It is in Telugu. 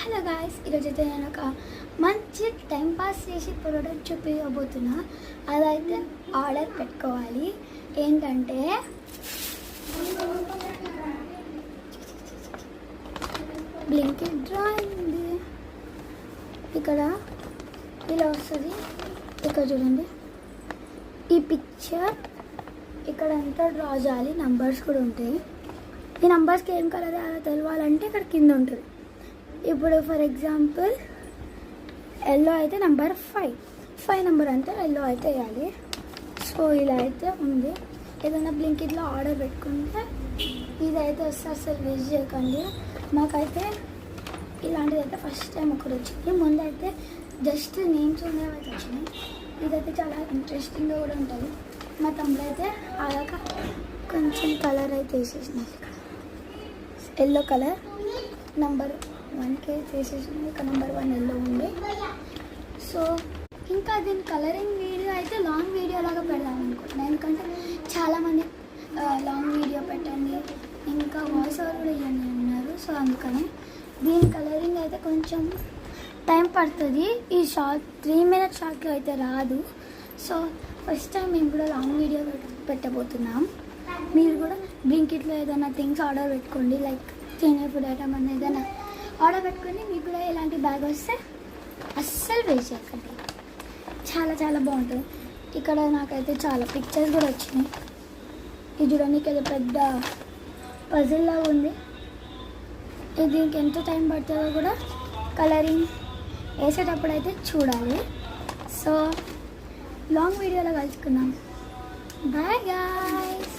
హలో గాయస్, ఈరోజైతే నేను ఒక మంచి టైం పాస్ చేసి ప్రోడక్ట్ చూపించబోతున్నా. అదైతే ఆర్డర్ పెట్టుకోవాలి. ఏంటంటే బ్లింకిట్ డ్రా అయింది. ఇక్కడ ఇలా వస్తుంది. ఇక్కడ చూడండి, ఈ పిక్చర్ ఇక్కడ అంతా డ్రా చేయాలి. నంబర్స్ కూడా ఉంటాయి. ఈ నంబర్స్కి ఏం కలర్ తెలవాలంటే ఇక్కడ కింద ఉంటుంది. ఇప్పుడు ఫర్ ఎగ్జాంపుల్ ఎల్లో అయితే నెంబర్ 5 నెంబర్ అంటే ఎల్లో అయితే వేయాలి. సో ఇలా అయితే ఉంది. ఏదైనా బ్లింకిట్లో ఆర్డర్ పెట్టుకుంటే ఇదైతే వస్తే అసలు వేస్ట్ చేయకండి. మాకైతే ఇలాంటిది అయితే ఫస్ట్ టైం ఒకటి వచ్చింది. ముందు అయితే జస్ట్ నేమ్స్ ఉండేవి అయితే వచ్చినాయి. ఇదైతే చాలా ఇంట్రెస్టింగ్గా కూడా ఉంటుంది. మా తమ్ముడు అయితే అలాగ కొంచెం కలర్ అయితే వేసేసినాయి. ఇక్కడ ఎల్లో కలర్ నెంబర్ 1కే చేసేసింది. ఇక్కడ నెంబర్ 1 ఎల్లో ఉంది. సో ఇంకా దీని కలరింగ్ వీడియో అయితే లాంగ్ వీడియో లాగా పెడదాం అనుకుంటున్నాను. ఎందుకంటే చాలామంది లాంగ్ వీడియో పెట్టండి, ఇంకా వాయిస్ ఓవర్ కూడా ఇవ్వండి అన్నారు. సో అందుకని దీని కలరింగ్ అయితే కొంచెం టైం పడుతుంది. ఈ 3 minutes షార్ట్లో అయితే రాదు. సో ఫస్ట్ టైం మేము కూడా లాంగ్ వీడియో పెట్టబోతున్నాం. మీరు కూడా బ్లింకిట్లో ఏదైనా థింగ్స్ ఆర్డర్ పెట్టుకోండి. లైక్ తినే ఫుడ్ ఐటమ్ అనేది ఏదైనా ఆర్డర్ పెట్టుకొని మీకు కూడా ఇలాంటి బ్యాగ్ వస్తే అస్సలు వేస్ట్ చేయకండి. చాలా చాలా బాగుంటుంది. ఇక్కడ నాకైతే చాలా పిక్చర్స్ కూడా వచ్చినాయి. ఇది చూడడానికి ఏదో పెద్ద పజిల్ లాగా ఉంది. ఇది దీనికి ఎంత టైం పడుతుందో కూడా కలరింగ్ వేసేటప్పుడు అయితే చూడాలి. సో లాంగ్ వీడియోలో కలుసుకుందాం. Bye guys.